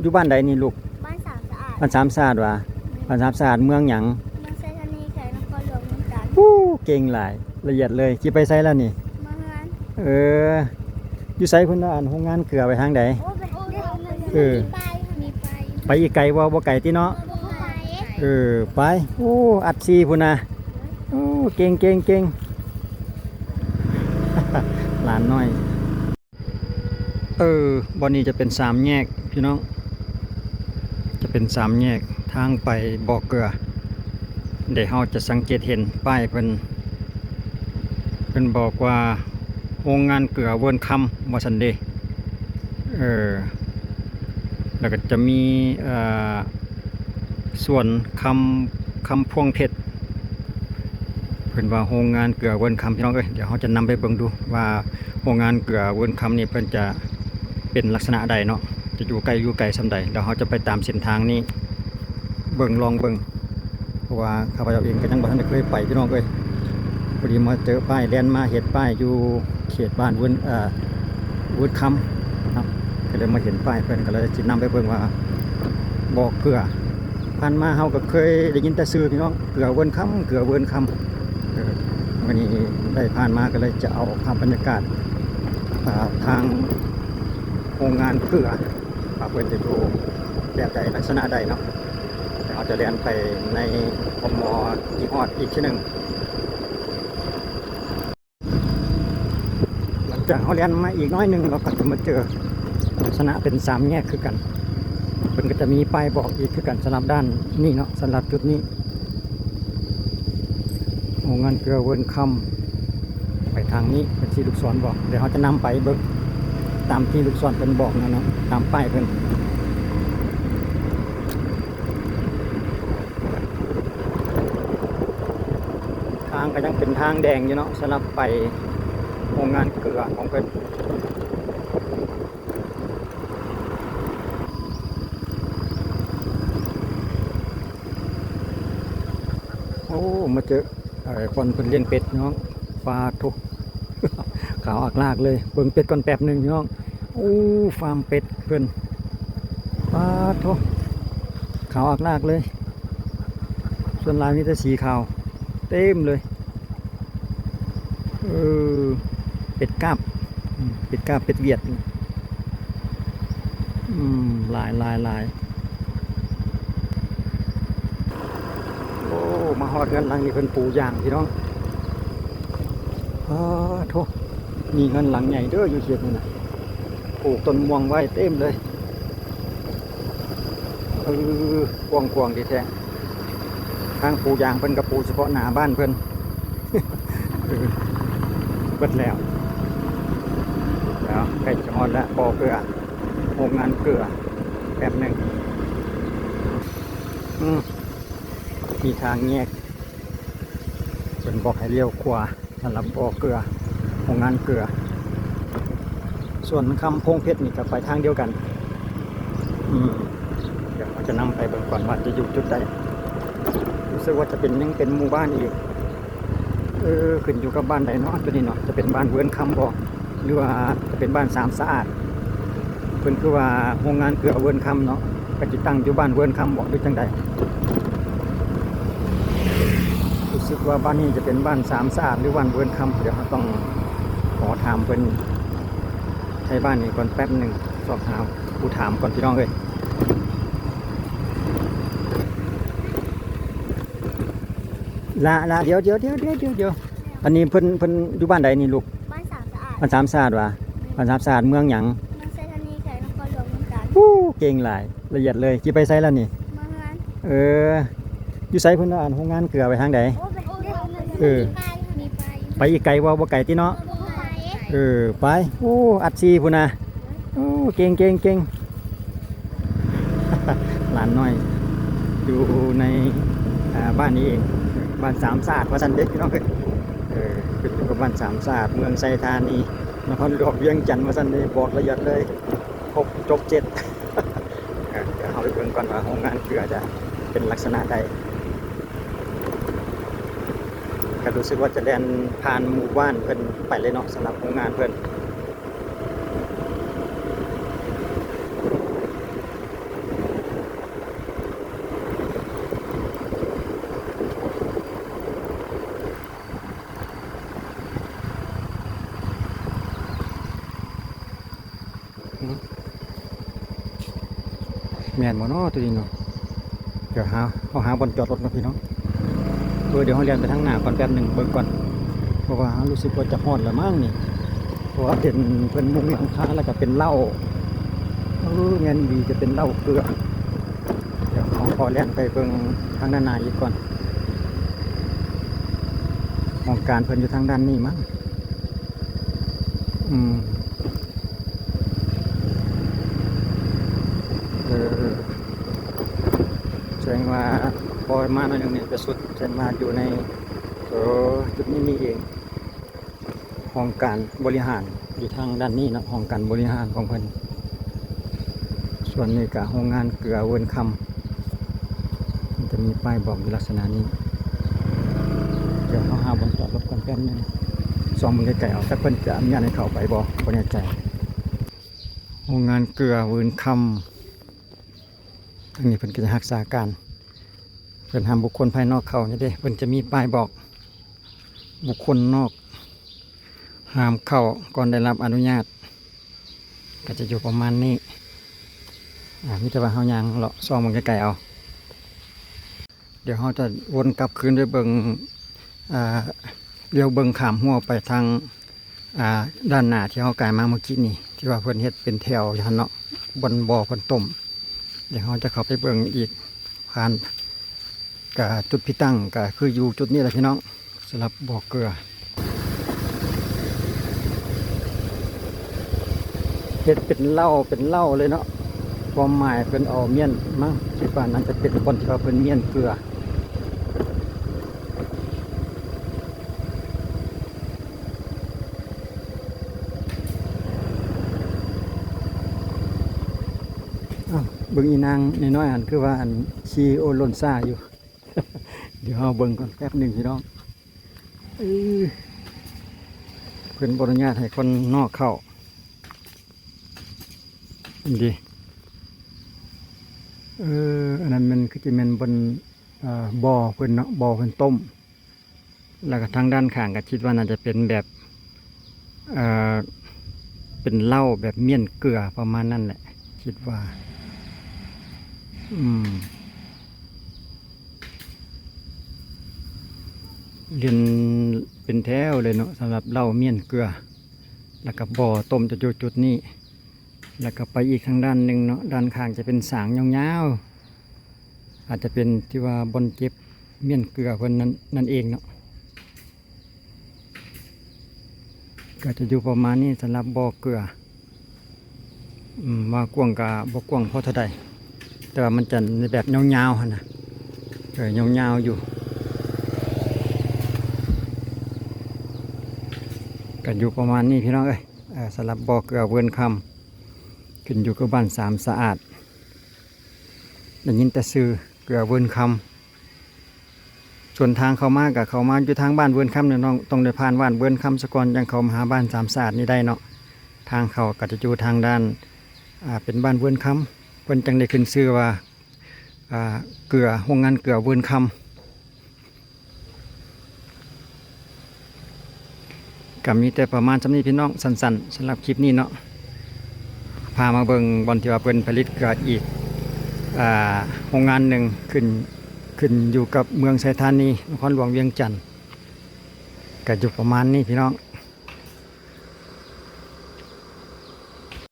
อยู่บ้านใดนี่ลูกบ้านสามสะอาดบ้านสามสะอาดวะบ้านสามสะอาดเมืองหยังเมืองไซธานีแขวงนครหลวงเมืองจันทร์เก่งหลายละเอียดเลยสิไปไสแล้วนี่เมืองนั้นเอออยู่ไสพุ่นอ่านโรงงานเกลือไปทางใดโอ้ไปได้เอาเงินมีไปไปอีกไกลบ่ไกลติเนาะไปไปอัดซีพุ่นน่ะเก่ง หลานน้อยบ่นี้จะเป็น3แยกพี่น้องจะเป็น3แยกทางไปบ่อเกลือเดี๋ยวเราจะสังเกตเห็นป้ายเพิ่นบอกว่าโรงงานเกลือเวิร์นคำว่าซั่นเด้แล้วก็จะมีส่วนคำพวงเพชรเพิ่นว่าโรงงานเกลือเวิร์นคำพี่น้องเดี๋ยวเราจะนำไปเบิ่งดูว่าโรงงานเกลือเวิร์นคำนี่เพิ่นจะเป็นลักษณะใดเนาะจะอยู่ไกลส่ำใดเดี๋ยวเราจะไปตามเส้นทางนี้ลองเบิ่งเพราะว่าข้าพเจ้าเองก็ยังบ่ทันได้เคยไปพี่น้องพอดีมาเจอป้ายแลนด์มาเห็นป้ายอยู่เขตบ้านเวิร์นคำครับก็เลยมาเห็นป้ายเพิ่นก็เลยสินำไปเบิ่งว่าบ่อเกลือผ่านมาเฮาก็เคยได้ยินแต่ชื่อพี่น้องเกลือเวิร์นคำวันนี้ได้ผ่านมาก็เลยจะเอาภาพบรรยากาศทางโรงงานเกลือเพื่อจะดูแบบใดลักษณะใดเนาะเราจะเรียนไปในกม.ที่ฮอดอีกที่หนึ่งหลังจากเราเรียนมาอีกน้อยหนึ่งเราก็จะมาเจอลักษณะเป็น3แยกคือกันเพิ่นก็จะมีป้ายบอกอีกคือกันสำหรับด้านนี้เนาะสำหรับจุดนี้โรงงานเกลือเวิร์นคำไปทางนี้เป็นที่ลูกศรบอกเดี๋ยวเราจะนำไปเบิกตามที่ลูกศรเป็นบอกนะเนาะตามป้ายเพิ่นทางก็ยังเป็นทางแดงอยู่เนาะสำหรับไปโรงงานเกลือของเพิ่นมาเจอคนเพิ่นเลี้ยงเป็ดน้องปลาทุกขาวอักลากเลยเบิ่งเป็ดก่อนแป๊บนึงน้องฟาร์มเป็ดเพิ่นปลาทุกขาวอักลากเลยส่วนลายมีแต่สีขาวเต็มเลยเป็ดกาบเป็ดเวียดลายมาฮอดเงินหลังนี่เพิ่นปูย่างพี่น้องโธ่มีเงินหลังใหญ่เด้ออยู่เขตนี่นะปลูกต้นม่วงไว้เต็มเลยกว้างดีแท้ทางปูย่างเพิ่นกับปูเฉพาะหน้าบ้านเพิ่นเบิดแล้วใกล้จะฮอดแล้วบ่อเกลือโรงงานเกลือแป๊บนึงมีทางแยกเป็นบอกให้เลี้ยวขวาสำหรับบ่อเกลือโรงงานเกลือส่วนคำพงเพชรนี่ก็ไปทางเดียวกันเดี๋ยวเราจะนำไปเบิ่งก่อนว่าจะอยู่จุดใดรู้สึกว่าจะเป็นยังเป็นหมู่บ้านอีกขึ้นอยู่กับบ้านใดเนาะตัวนี้เนาะจะเป็นบ้านเวิร์นคำบ่หรือว่าจะเป็นบ้านสามสะอาดเพิ่นคือว่าโรงงานเกลือเวิร์นคำเนาะก็จะตั้งอยู่บ้านเวิร์นคำบ่หรือจังใดรู้สึกว่าบ้านนี้จะเป็นบ้านสามสะอาดหรือบ้านเวิร์นคำเดี๋ยวเราต้องขอถามเพิ่นใช้บ้านนี้ก่อนแป๊บหนึ่งสอบถามผู้ถามก่อนพี่น้องเลยละเดี๋ยวอันนี้เพิ่นอยู่บ้านใดนี่ลูกบ้านสามสะอาดบ้านสามสะอาดวะบ้านสามสะอาดเมืองหยังเมืองไซธานีแขวงนครหลวงเมืองจันทร์เก่งหลายละเอียดเลยสิไปไสแล้วนี่เมืองนั้นอยู่ไสเพิ่นอ่านโรงงานเกลือไปทางใดไปได้เอาเงินมีไปอีกไกลบ่ไกลติเนาะไปอัดซีพุ่นน่ะเก่งหลานน้อยอยู่ในบ้านนี้เองบ้านสามสะอาดว่าซั่นเด้พี่น้องขึ้นอยู่กับบ้านสามสะอาดเมืองไซธานีนครหลวงเวียงจันทร์ว่าซั่นเด้บอกละเอียดเลยครบจบ7เดี๋ยวเอาไปเบิ่งก่อนว่าโรงงานเกลือจะเป็นลักษณะใดก็รู้สึกว่าจะเดินผ่านหมู่บ้านเพิ่นไปเลยเนาะสำหรับโรงงานเพิ่น แม่นบ่เนาะตัวนี้เนาะเดี๋ยวหาบนจอดรถเนาะพี่น้องเดี๋ยวเฮาเรียนไปทางหน้าก่อนแป๊บหนึงเบิ่งก่อนเพราะว่ารู้สึกว่าจะฮอดแล้วมั้งนี่เพราะว่าเป็นเพิ่นมุงหลังคาแล้วก็เป็นเหล้าแม่นดีจะเป็นเหล้าเกลือเดี๋ยวขอเรียนไปเบิ่งทางด้านหน้าอีกก่อนมองการเพิ่นอยู่ทางด้านนี้มั้งแสดงว่าพอมาหน่อยหนึงเนี่ยจะสุดแสดงว่าอยู่ในจุดนี้นี่เองห้องการบริหารอยู่ทางด้านนี้เนาะห้องการบริหารของเพิ่นส่วนนี้ก็โรงงานเกลือเวิร์นคำมันจะมีป้ายบอกในลักษณะนี้เดี๋ยวเขาหาบนจอดรถก่อนแป๊บนึงซองมึงไกลๆเอาแต่เพิ่นจะอนุญาตให้เข้าไปบ่แน่ใจโรงงานเกลือเวิร์นคำทางนี้เพิ่นก็จะรักษาการเพิ่นห้ามบุคคลภายนอกเข้านี่เด้เพิ่นจะมีป้ายบอกบุคคลนอกห้ามเข้าก่อนได้รับอนุญาตก็จะอยู่ประมาณนี้มิตรว่าเฮายางเลาะซองมันไกลๆเอาเดี๋ยวเฮาจะวนกลับคืนด้วยเบิ่งเลี้ยวเบิ่งขามหัวไปทางด้านหน้าที่เฮากายมาเมื่อกี้นี่ที่ว่าเพิ่นเฮ็ดเป็นแถวอยู่หั่นเนาะบนบ่อเพิ่นต้มเดี๋ยวเฮาจะเข้าไปเบิ่งอีกผ่านกับจุดพิตั้งก็คืออยู่จุดนี้แหละพี่น้องสำหรับบ่อเกลือเฮ็ดเป็นเหล้าเลยเนาะความหมายเพิ่นเอาเมียนมั้งคิดว่านั้นจะเป็นบอนที่ว่าเพิ่นเมียนเกลือเบิ่งอีนางน้อยๆอันคือว่าอันชีโอโลนซ่าอยู่ เดี๋ยวเฮาเบิ่งก่อนแป๊บหนึงพี่น้องเพิ่นบ่อนุญาตให้คนนอกเข้าดีอันนั้นมันคือจะเป็นบนบ่อเพิ่นเนาะบ่อเพิ่นต้มแล้วก็ทางด้านข้างก็คิดว่าน่าจะเป็นแบบเป็นเหล้าแบบเมี่ยนเกลือประมาณนั้นแหละคิดว่าเรียนเป็นแถวเลยเนาะสำหรับเหล้าเมี่ยนเกลือแล้วก็บ่อต้มจะอยู่จุดนี้แล้วก็ไปอีกทางด้านหนึ่งเนาะด้านข้างจะเป็นสางยาวๆอาจจะเป็นที่ว่าบนเจ็บเมี่ยนเกลือคนนั่นเองเนาะก็จะอยู่ประมาณนี้สำหรับบ่อเกลือว่ากว้างกับบ่กว้างเพราะเท่าใดแต่ว่ามันจะในแบบยาวๆนะยาวๆอยู่ก็อยู่ประมาณนี้พี่น้องเอ้ยสำหรับบ่อเกลือเวิร์นคำขึ้นอยู่กับบ้านสามสะอาดได้ยินแต่ซื้อเกลือเวิร์นคำส่วนทางเข้ามากับเข้ามาอยู่ทางบ้านเวิร์นคำเนี่ยน้องต้องได้ผ่านบ้านเวิร์นคำสะก่อนยังเข้ามาหาบ้านสามสะอาดนี่ได้เนาะทางเข้าก็จะอยู่ทางด้านเป็นบ้านเวิร์นคำเพิ่นจังได้ขึ้นชื่อว่าเกลือโรงงานเกลือเวิร์นคำก็มีแต่ประมาณจำนี้พี่น้องสั้นๆสำหรับคลิปนี้เนาะพามาเบิ่งบอนที่ว่าเพิ่นผลิตเกลืออีกโรงงานหนึ่งขึ้นอยู่กับเมืองไชยธานีนครหลวงเวียงจันทร์ก็อยู่ประมาณนี้พี่น้อง